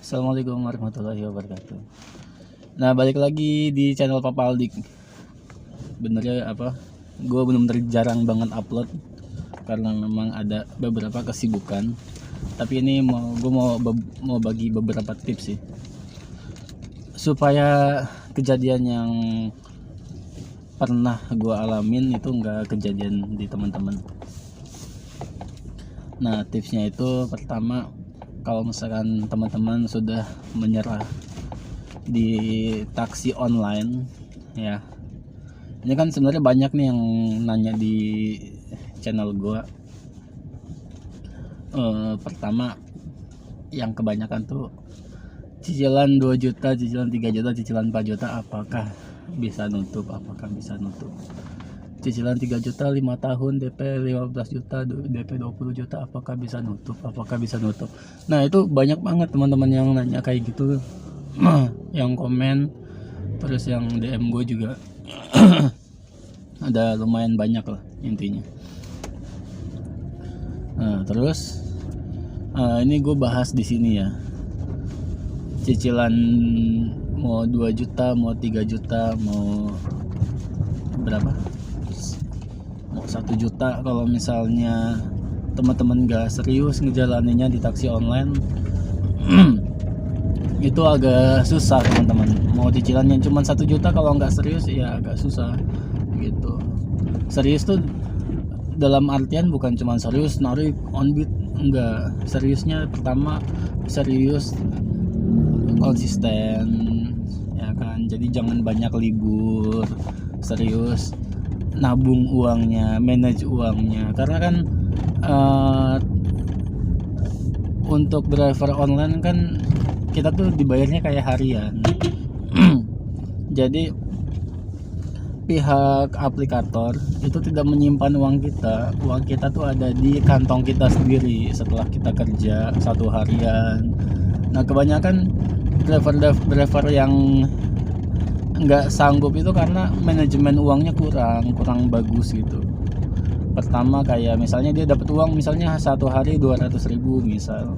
Assalamualaikum warahmatullahi wabarakatuh. Nah, balik lagi di channel Papa Aldik. Benernya gue bener-bener jarang banget upload karena memang ada beberapa kesibukan. Tapi ini gue mau bagi beberapa tips sih, supaya kejadian yang pernah gue alamin itu nggak kejadian di teman-teman. Nah, tipsnya itu pertama, kalau misalkan teman-teman sudah menyerah di taksi online ya, ini kan sebenarnya banyak nih yang nanya di channel gua. Pertama, yang kebanyakan tuh cicilan 2 juta, cicilan 3 juta, cicilan 4 juta apakah bisa nutup, cicilan 3 juta 5 tahun, DP 15 juta, DP 20 juta, apakah bisa nutup. Nah, itu banyak banget teman-teman yang nanya kayak gitu. Yang komen, terus yang DM gue juga ada lumayan banyak lah intinya. Nah, terus ini gue bahas di sini ya, cicilan mau 2 juta, mau 3 juta, mau berapa, mau 1 juta. Kalau misalnya teman-teman gak serius ngejalaninnya di taksi online itu agak susah teman-teman. Mau cicilan yang cuma 1 juta kalau nggak serius ya agak susah gitu. Serius tuh dalam artian bukan cuma serius narik on beat, enggak. Seriusnya pertama serius konsisten ya kan, jadi jangan banyak libur, serius nabung uangnya, manage uangnya. Karena kan untuk driver online kan kita tuh dibayarnya kayak harian. Jadi pihak aplikator itu tidak menyimpan uang kita tuh ada di kantong kita sendiri setelah kita kerja 1 harian. Nah, kebanyakan driver yang nggak sanggup itu karena manajemen uangnya kurang bagus gitu. Pertama, kayak misalnya dia dapat uang misalnya 1 hari 200.000 misal.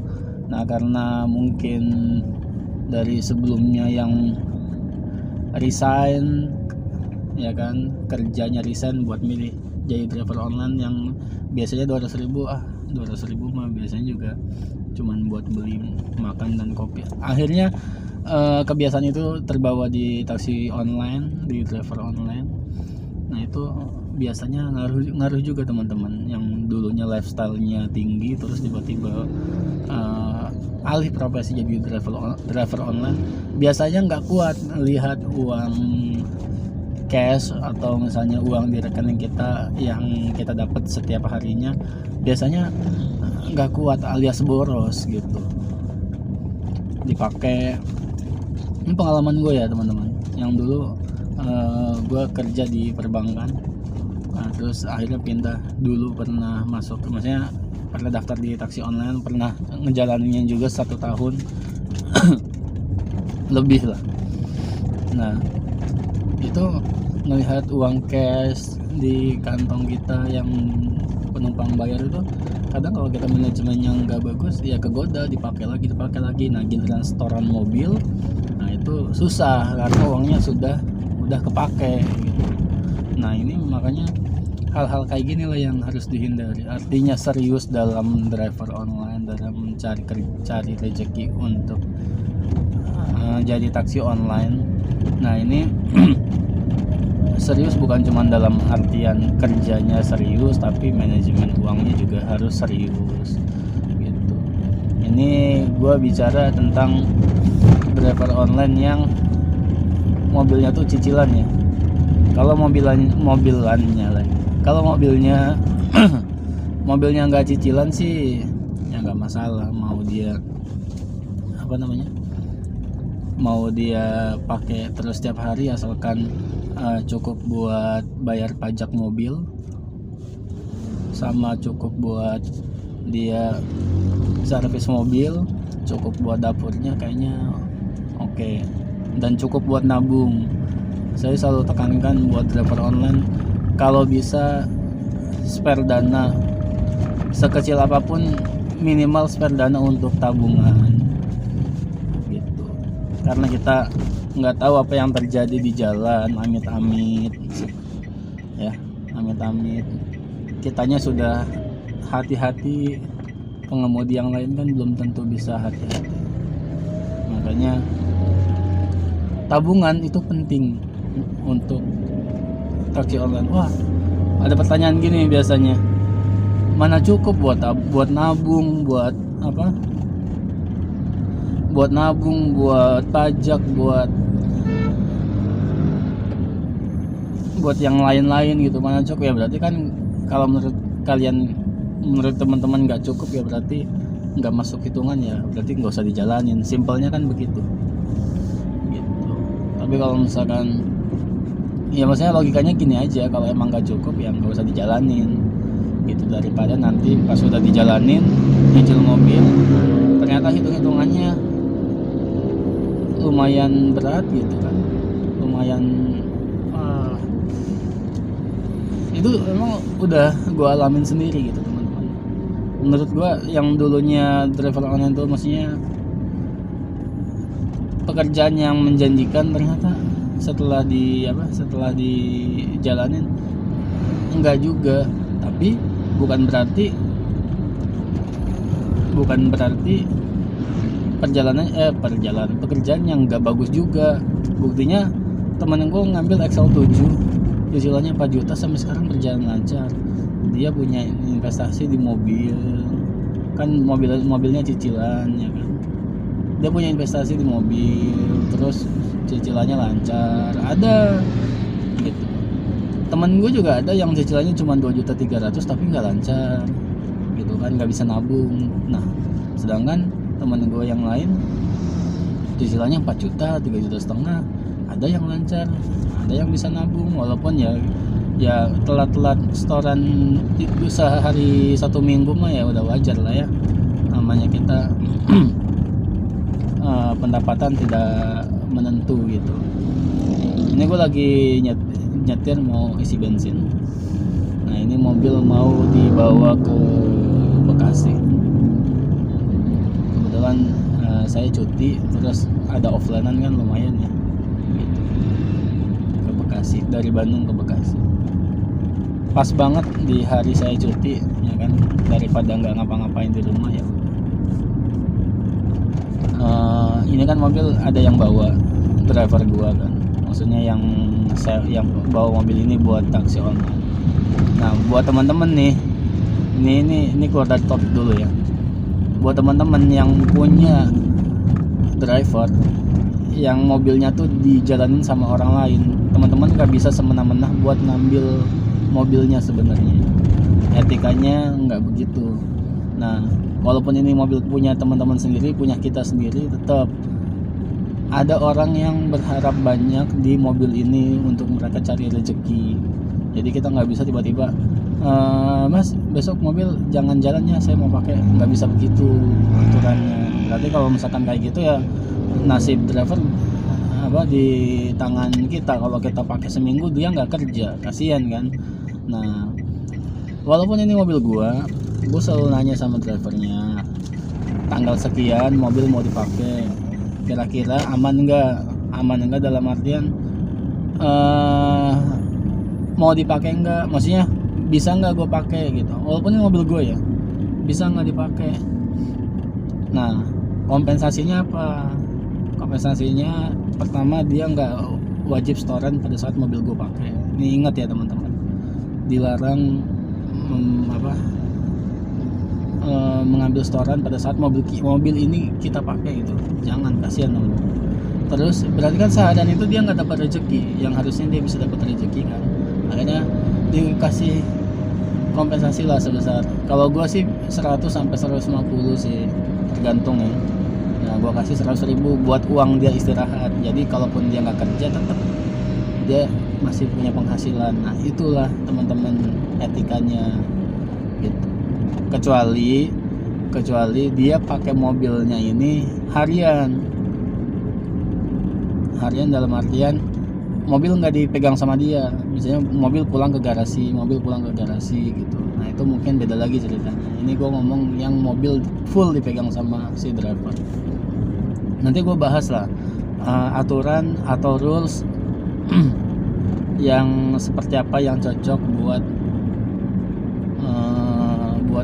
Nah, karena mungkin dari sebelumnya yang resign ya kan, kerjanya resign buat milih jadi driver online yang biasanya 200.000, 200.000 mah biasanya juga cuman buat beli makan dan kopi. Akhirnya kebiasaan itu terbawa di taksi online, di driver online. Nah, itu biasanya ngaruh juga teman-teman yang dulunya lifestyle-nya tinggi terus tiba-tiba alih profesi jadi driver online. Biasanya nggak kuat lihat uang cash atau misalnya uang di rekening kita yang kita dapat setiap harinya, biasanya nggak kuat alias boros gitu, dipakai. Ini pengalaman gue ya teman-teman, yang dulu gue kerja di perbankan. Nah, terus akhirnya pindah. Dulu pernah maksudnya pernah daftar di taksi online, pernah ngejalaninnya juga 1 tahun lebih lah. Nah, itu ngelihat uang cash di kantong kita yang penumpang bayar itu, kadang kalau kita manajemennya nggak bagus ya kegoda, dipakai lagi. Nah, giliran setoran mobil, nah itu susah karena uangnya udah kepake gitu. Nah, ini makanya hal-hal kayak gini lah yang harus dihindari. Artinya serius dalam driver online, dalam cari rezeki untuk jadi taksi online. Nah, ini serius bukan cuma dalam artian kerjanya serius, tapi manajemen uangnya juga harus serius gitu. Ini gue bicara tentang driver online yang mobilnya tuh cicilan ya. Kalau mobilannya lagi, kalau mobilnya nggak cicilan sih ya nggak masalah. Mau dia pakai terus setiap hari, asalkan cukup buat bayar pajak mobil, sama cukup buat dia servis mobil, cukup buat dapurnya, kayaknya oke. Dan cukup buat nabung. Saya selalu tekankan buat driver online, kalau bisa spare dana sekecil apapun, minimal spare dana untuk tabungan. karena kita nggak tahu apa yang terjadi di jalan, amit-amit ya, amit-amit kitanya sudah hati-hati, pengemudi yang lain kan belum tentu bisa hati-hati. Makanya tabungan itu penting untuk taksi online. Wah, ada pertanyaan gini biasanya, mana cukup buat nabung, buat apa, buat nabung, buat pajak, buat yang lain-lain gitu, mana cukup? Ya berarti kan kalau menurut kalian, menurut teman-teman nggak cukup, ya berarti nggak masuk hitungan, ya berarti nggak usah dijalanin. Simpelnya kan begitu gitu. Tapi kalau misalkan, ya maksudnya logikanya gini aja, kalau emang nggak cukup ya nggak usah dijalanin gitu, daripada nanti pas sudah dijalanin nyicil mobil ternyata hitung-hitungannya lumayan berat gitu kan, lumayan itu emang udah gue alamin sendiri gitu teman-teman. Menurut gue yang dulunya driver online tuh maksudnya pekerjaan yang menjanjikan, ternyata setelah dijalanin enggak juga. Tapi bukan berarti pekerjaan yang enggak bagus juga. Buktinya temen gue ngambil Excel 7 cicilannya 4 juta sampai sekarang berjalan lancar. Dia punya investasi di mobil kan, mobilnya cicilan ya kan, dia punya investasi di mobil terus cicilannya lancar. Ada gitu, temen gue juga ada yang cicilannya cuma 2.300.000 tapi nggak lancar gitu kan, nggak bisa nabung. Nah sedangkan temen gue yang lain cicilannya 4 juta, 3,5 juta, ada yang lancar, ada yang bisa nabung, walaupun ya telat-telat setoran itu sehari 1 minggu mah ya udah wajar lah ya, namanya kita pendapatan tidak menentu gitu. Ini gue lagi nyetir mau isi bensin. Nah ini mobil mau dibawa ke Bekasi. Kebetulan saya cuti, terus ada offline-an kan lumayan ya gitu. Ke Bekasi, dari Bandung ke Bekasi. Pas banget di hari saya cuti ya kan, daripada nggak ngapa-ngapain di rumah ya. Ini kan mobil ada yang bawa, driver gua kan, maksudnya yang bawa mobil ini buat taksi online. Nah buat teman-teman nih, ini keluar dari topik dulu ya. Buat teman-teman yang punya driver yang mobilnya tuh dijalanin sama orang lain, teman-teman nggak bisa semena-mena buat ngambil mobilnya. Sebenarnya etikanya nggak begitu. Nah walaupun ini mobil punya teman-teman sendiri, punya kita sendiri, tetap ada orang yang berharap banyak di mobil ini untuk mereka cari rezeki. Jadi kita nggak bisa tiba-tiba, mas besok mobil jangan jalan ya, saya mau pakai. Nggak bisa begitu aturannya. Berarti kalau misalkan kayak gitu ya nasib driver di tangan kita. Kalau kita pakai seminggu dia nggak kerja, kasihan kan. Nah walaupun ini mobil gue selalu nanya sama drivernya, tanggal sekian mobil mau dipakai, kira-kira aman enggak dalam artian mau dipakai enggak, maksudnya bisa enggak gue pakai gitu. Walaupun ini mobil gue ya, bisa enggak dipakai. Nah kompensasinya apa? Kompensasinya pertama, dia enggak wajib setoran pada saat mobil gue pakai. Ini ingat ya teman-teman, dilarang mengambil setoran pada saat mobil ini kita pakai gitu. Jangan, kasihan teman-teman. Terus berarti kan seharian itu dia nggak dapat rezeki yang harusnya dia bisa dapat rezeki kan. Makanya dikasih kompensasi lah sebesar, kalau gua sih 100 sampai 150 sih, tergantung ya. Nah gua kasih 100.000 buat uang dia istirahat. Jadi kalaupun dia nggak kerja tetap dia masih punya penghasilan. Nah itulah teman-teman etikanya gitu. Kecuali dia pakai mobilnya ini harian dalam artian mobil nggak dipegang sama dia. Misalnya mobil pulang ke garasi gitu. Nah itu mungkin beda lagi ceritanya. Ini gue ngomong yang mobil full dipegang sama si driver. Nanti gue bahas lah aturan atau rules yang seperti apa yang cocok buat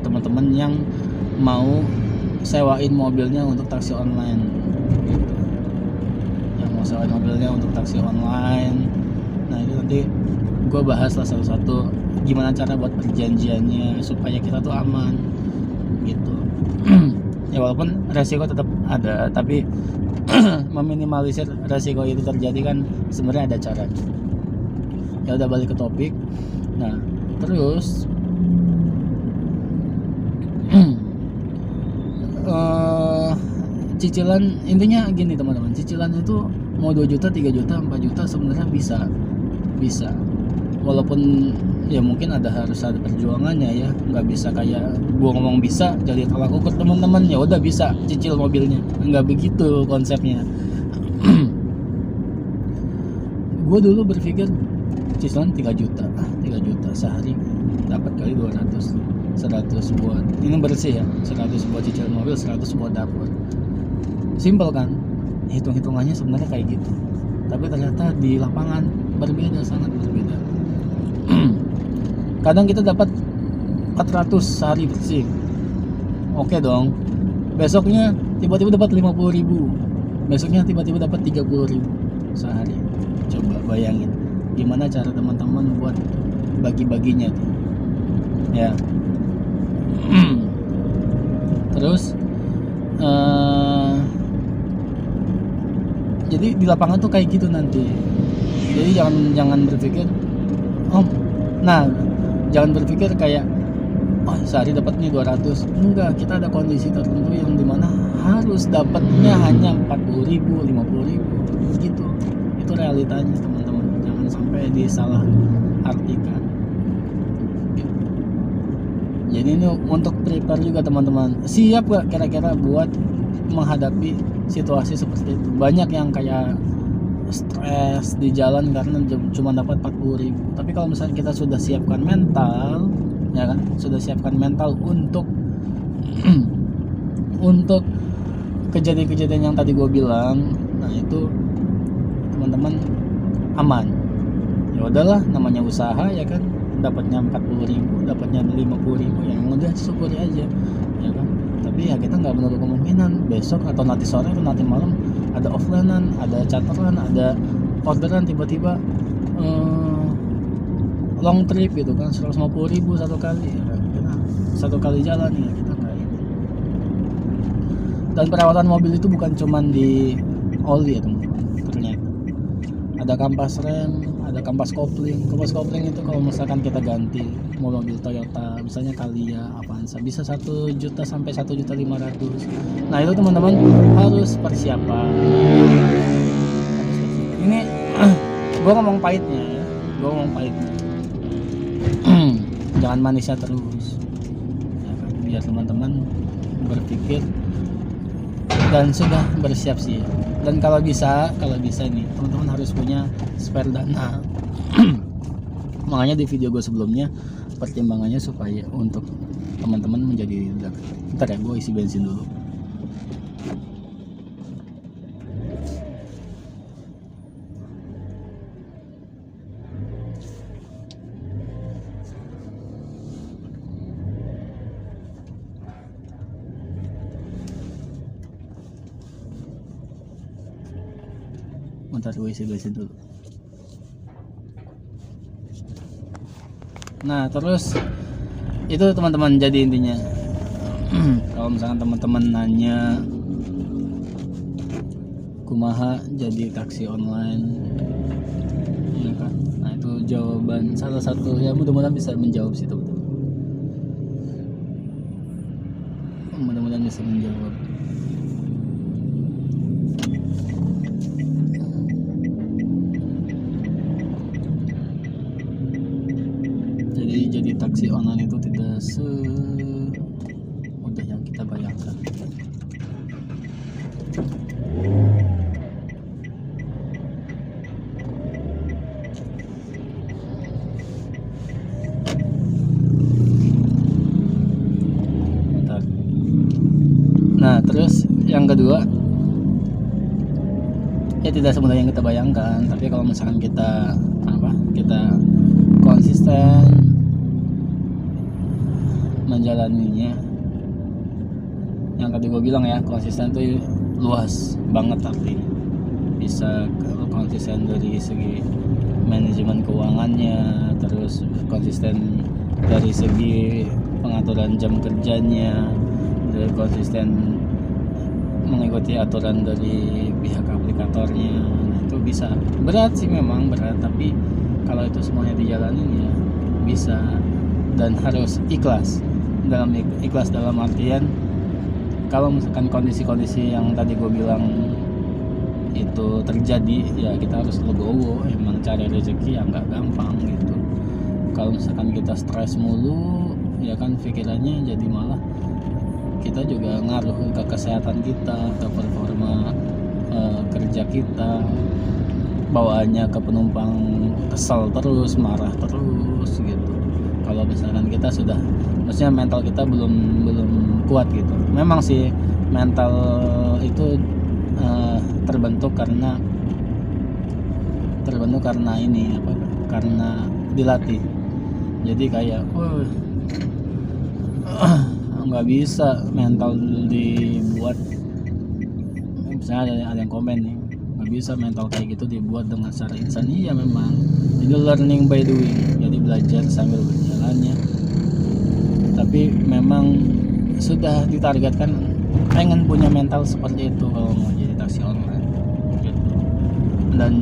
teman-teman yang mau sewain mobilnya untuk taksi online gitu. Yang mau sewain mobilnya untuk taksi online, nah itu nanti gue bahas lah satu-satu gimana cara buat perjanjiannya supaya kita tuh aman gitu. Ya walaupun resiko tetap ada, tapi meminimalisir resiko itu terjadi kan sebenarnya ada cara. Ya udah, balik ke topik. Nah terus cicilan, intinya gini teman-teman, cicilan itu mau 2 juta, 3 juta, 4 juta sebenarnya bisa walaupun ya mungkin harus ada perjuangannya ya, nggak bisa kayak gua ngomong bisa jadi tolak ukur teman-teman ya udah bisa cicil mobilnya, nggak begitu konsepnya. Gue dulu berpikir cicilan 3 juta sehari dapat kali 200, 100 buat ini bersih ya, 100 buat cicilan mobil, 100 buat dapur. Simpel kan hitung-hitungannya sebenarnya kayak gitu, tapi ternyata di lapangan berbeda, sangat berbeda. Kadang kita dapat 400 sehari bersih, oke dong. Besoknya tiba-tiba dapat 50.000, besoknya tiba-tiba dapat 30.000 sehari. Coba bayangin gimana cara teman-teman buat bagi-baginya tuh ya. Terus jadi di lapangan tuh kayak gitu nanti. Jadi jangan berpikir jangan berpikir kayak sehari dapatnya 200. Enggak, kita ada kondisi tertentu yang dimana harus dapatnya hanya 40.000, 50.000 gitu. Itu realitanya teman-teman, jangan sampai disalah artikan gitu. Jadi ini untuk prepare juga teman-teman, siap gak kira-kira buat menghadapi situasi seperti itu. Banyak yang kayak stres di jalan karena cuma dapat 40.000. Tapi kalau misalnya kita sudah siapkan mental, ya kan, sudah siapkan mental untuk untuk kejadian-kejadian yang tadi gue bilang, nah itu teman-teman aman. Ya udahlah, namanya usaha ya kan, dapatnya 40.000, dapatnya 50.000, yang udah syukuri aja ya kan. Tapi ya kita nggak menutup kemungkinan besok atau nanti sore atau nanti malam ada offlinean, ada charteran, ada orderan tiba-tiba long trip gitu kan, 150.000 satu kali ya kan? Satu kali jalan ya kita nggak ini. Dan perawatan mobil itu bukan cuman di oli ya teman-teman, ternyata ada kampas rem, ada kampas kopling. Kampas kopling itu kalau misalkan kita ganti mobil Toyota misalnya Calya, Avanza, bisa 1 juta sampai 1.500.000. Nah itu teman-teman harus persiapan. Ini gue ngomong pahitnya ya, jangan manisnya terus ya kan? Biar teman-teman berpikir dan sudah bersiap-siap. Dan kalau bisa nih teman-teman harus punya spare dana. Makanya di video gue sebelumnya pertimbangannya supaya untuk teman-teman menjadi bentar ya, gue isi bensin dulu. Bentar, gue isi bensin dulu. Nah terus itu teman-teman, jadi intinya kalau misalkan teman-teman nanya kumaha jadi taksi online ya kan, nah itu jawaban salah satu ya, mudah-mudahan bisa menjawab sih teman-teman, mudah-mudahan bisa menjawab. Jadi taksi online itu tidak semudah yang kita bayangkan. Nah terus yang kedua, ya tidak semudah yang kita bayangkan. Tapi kalau misalkan kita konsisten menjalaninya, yang tadi gue bilang ya, konsisten tuh luas banget artinya. Bisa konsisten dari segi manajemen keuangannya, terus konsisten dari segi pengaturan jam kerjanya, dari konsisten mengikuti aturan dari pihak aplikatornya. Nah, itu bisa. Berat sih, memang berat, tapi kalau itu semuanya dijalanin ya bisa. Dan harus ikhlas. Ikhlas dalam artian, kalau misalkan kondisi-kondisi yang tadi gue bilang itu terjadi, ya kita harus legowo. Emang cari rezeki yang nggak gampang gitu. Kalau misalkan kita stres mulu, ya kan pikirannya jadi malah kita juga ngaruh ke kesehatan kita, ke performa kerja kita, bawaannya ke penumpang kesel terus, marah terus gitu. Kalau misalkan kita sudah, maksudnya mental kita belum kuat gitu. Memang sih mental itu terbentuk karena ini karena dilatih. Jadi kayak nggak bisa mental dibuat. Misalnya ada yang komen nih, nggak bisa mental kayak gitu dibuat dengan secara instan. Iya memang, jadi learning by doing, jadi belajar sambil berjalannya. Tapi memang sudah ditargetkan pengen punya mental seperti itu kalau mau jadi taksi online gitu. Dan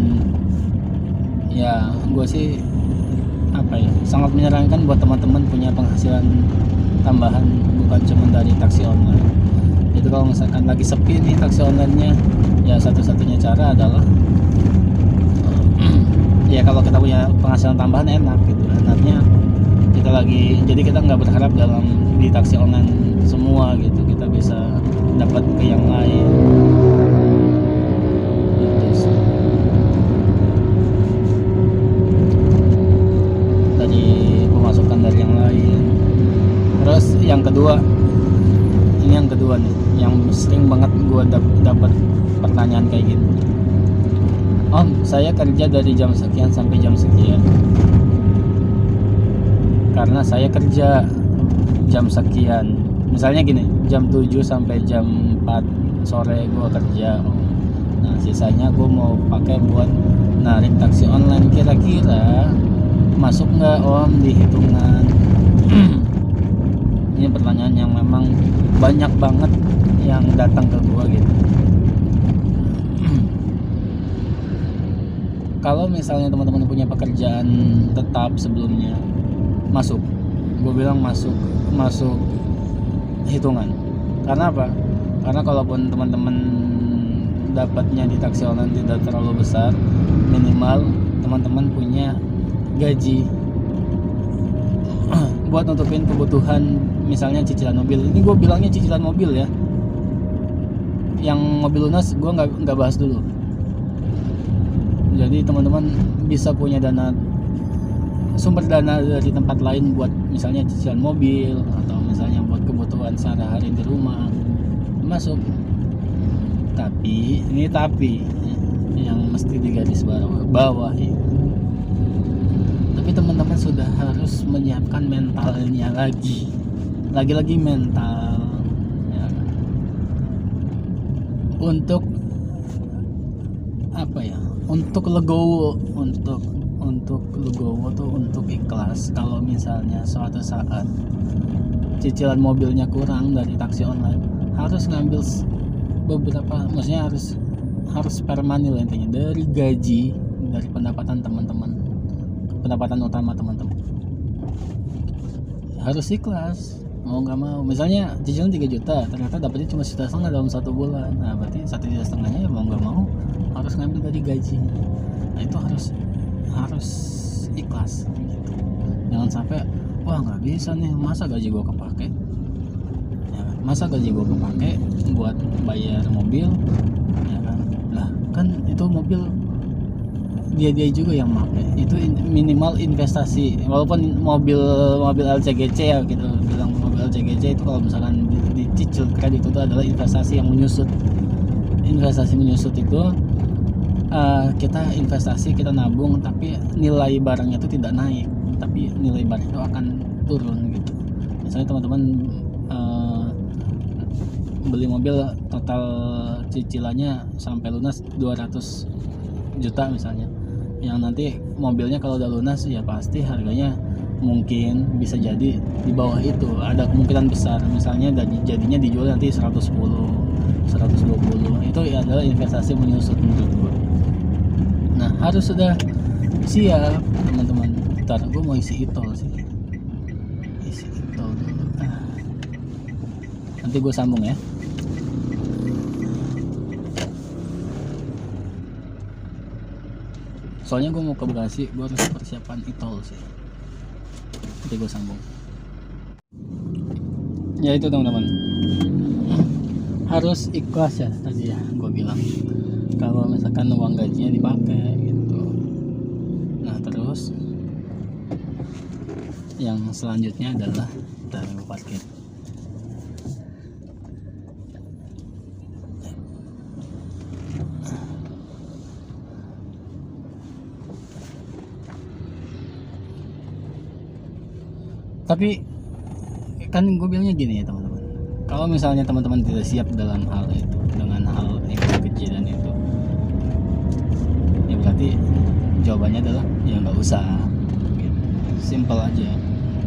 ya gue sih sangat menyarankan buat teman-teman punya penghasilan tambahan, bukan cuma dari taksi online. Jadi kalau misalkan lagi sepi nih taksi online-nya, ya satu-satunya cara adalah ya kalau kita punya penghasilan tambahan enak gitu. Enaknya kita jadi kita nggak berharap dalam di taksi online semua gitu, kita bisa dapat ke yang lain gitu sih. Tadi pemasukan dari yang lain. Terus yang kedua nih, yang sering banget gue dapat pertanyaan kayak gitu. Om, saya kerja dari jam sekian sampai jam sekian karena saya kerja jam sekian. Misalnya gini, jam 7 sampai jam 4 sore gue kerja. Nah sisanya gue mau pakai buat narik taksi online, kira-kira masuk nggak Om di hitungan? Ini pertanyaan yang memang banyak banget yang datang ke gue gitu. Kalau misalnya teman-teman punya pekerjaan tetap sebelumnya, masuk. Gue bilang masuk hitungan. Karena apa? Karena kalaupun teman-teman dapatnya di taksi online tidak terlalu besar, minimal teman-teman punya gaji buat nutupin kebutuhan, misalnya cicilan mobil. Ini gue bilangnya cicilan mobil ya. Yang mobil lunas gue nggak bahas dulu. Jadi teman-teman bisa punya sumber dana dari tempat lain buat misalnya cicilan mobil, atau misalnya buat kebutuhan sehari-hari di rumah, masuk. Tapi yang mesti digaris bawahi, tapi teman-teman sudah harus menyiapkan mentalnya lagi mental ya, untuk untuk legowo, untuk legowo tuh, untuk ikhlas. Kalau misalnya suatu saat cicilan mobilnya kurang dari taksi online, harus ngambil beberapa, maksudnya harus permanen intinya dari gaji, dari pendapatan teman-teman, pendapatan utama teman-teman. Harus ikhlas, mau nggak mau. Misalnya cicilan 3 juta, ternyata dapatnya cuma 1,5 juta dalam 1 bulan. Nah berarti 1,5 juta ya mau nggak mau harus ngambil dari gaji. Nah itu harus ikhlas gitu. Jangan sampai nggak bisa nih, masa gaji gue kepake ya kan? Masa gaji gue kepake buat bayar mobil ya kan? Lah kan itu mobil dia juga yang pakai. Itu minimal investasi. Walaupun mobil LCGC ya gitu, bilang mobil LCGC itu kalau misalkan dicicil kredit itu adalah investasi yang menyusut. Investasi menyusut itu kita investasi, kita nabung, tapi nilai barangnya itu tidak naik, tapi nilai barang itu akan turun gitu. Misalnya teman-teman beli mobil, total cicilannya sampai lunas 200 juta misalnya, yang nanti mobilnya kalau udah lunas ya pasti harganya mungkin bisa jadi di bawah itu, ada kemungkinan besar misalnya jadinya dijual nanti 110, 120. Itu adalah investasi menyusut menurut gue. Nah, harus sudah siap teman-teman. Ntar gue mau isi e-tol sih, isi e-tol dulu. Nanti gue sambung ya. Soalnya gue mau ke Bekasi, gue harus persiapan e-tol sih. Nanti gue sambung. Ya itu teman-teman, harus ikhlas ya tadi ya gue bilang. Kalau misalkan uang gajinya dipakai gitu. Nah terus yang selanjutnya adalah kita parkir. Tapi kan gue bilangnya gini ya teman-teman, kalau misalnya teman-teman tidak siap dalam hal itu, dengan hal yang kejadian itu, ya berarti jawabannya adalah ya nggak usah gitu. Simple aja.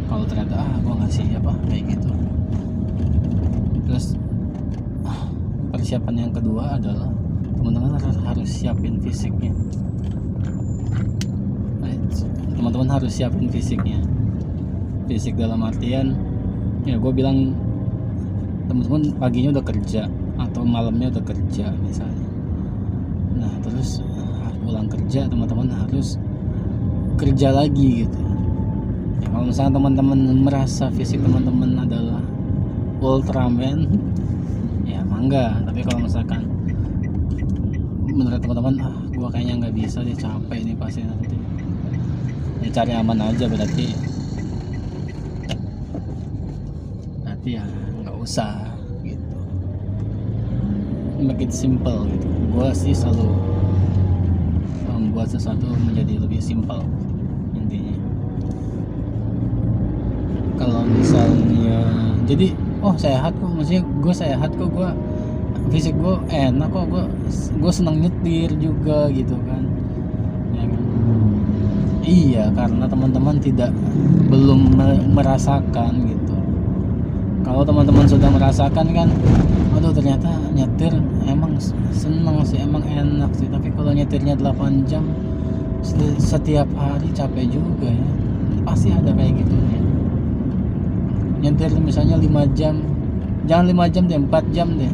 Kalau ternyata gue nggak siap kayak gitu. Terus persiapan yang kedua adalah teman-teman harus siapin fisiknya. Teman-teman harus siapin fisiknya. Fisik dalam artian ya gue bilang teman-teman paginya udah kerja atau malamnya udah kerja misalnya. Nah terus pulang kerja teman-teman harus kerja lagi gitu ya. Kalau misalnya teman-teman merasa fisik teman-teman adalah Ultraman ya mangga. Tapi kalau misalkan menurut teman-teman gue kayaknya nggak bisa deh, capek nih pasti nanti, ya cari aman aja berarti ya nggak usah gitu. Make it simple gitu. Gue sih selalu membuat sesuatu menjadi lebih simple intinya. Kalau misalnya jadi sehat kok, maksudnya gue sehat kok, gue fisik gue enak kok, gue senang nyetir juga gitu kan ya kan. Iya, karena teman-teman belum merasakan gitu. Kalau teman-teman sudah merasakan kan, aduh ternyata nyetir emang seneng sih, emang enak sih. Tapi kalau nyetirnya 8 jam setiap hari capek juga ya. Pasti ada kayak gitu ya. Nyetir misalnya 5 jam, jangan 5 jam deh, 4 jam deh.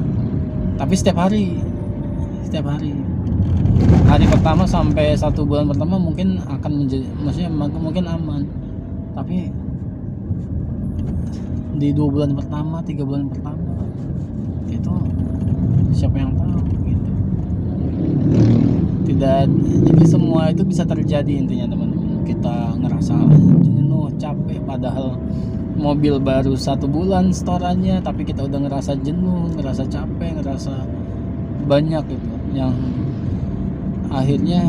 Tapi setiap hari. Hari pertama sampai 1 bulan pertama mungkin akan maksudnya mungkin aman. Tapi di 2 bulan pertama, 3 bulan pertama itu siapa yang tahu gitu. Jadi semua itu bisa terjadi intinya teman-teman. Kita ngerasa jenuh, capek, padahal mobil baru 1 bulan setorannya, tapi kita udah ngerasa jenuh, ngerasa capek, ngerasa banyak gitu, yang akhirnya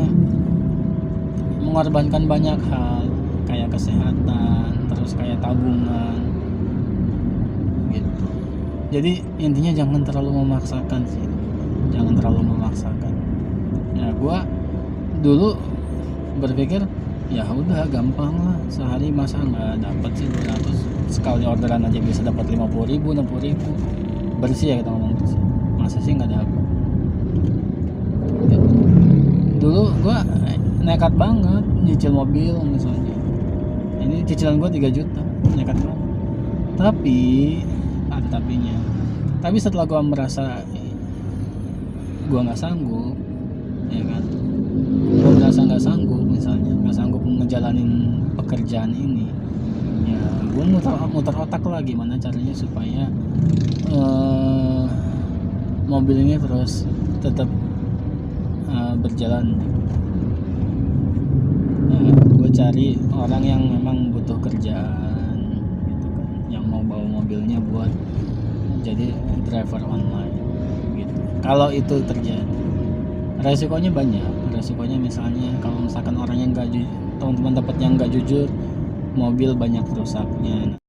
mengorbankan banyak hal kayak kesehatan, terus kayak tabungan gitu. Jadi intinya jangan terlalu memaksakan sih, jangan terlalu memaksakan. Ya gua dulu berpikir ya udah gampang lah, sehari masa nggak dapat sih 200, sekali orderan aja bisa dapat 50.000, 60.000 bersih ya, kita ngomong bersih, masa sih nggak dapat gitu. Dulu gua nekat banget nyicil mobil misalnya, ini cicilan gua 3 juta, nekat banget. Tapi ada tapinya. Tapi setelah gua merasa gua nggak sanggup, ya kan, gua merasa nggak sanggup, misalnya nggak sanggup ngejalanin pekerjaan ini, ya gua muter otak lah gimana caranya supaya mobil ini terus tetap berjalan. Gue cari orang yang memang butuh kerjaan gitu kan, yang mau bawa mobilnya buat jadi driver online gitu. Kalau itu terjadi, resikonya banyak. Resikonya misalnya kalau misalkan orang yang nggak teman-teman dapat yang nggak jujur, mobil banyak rusaknya.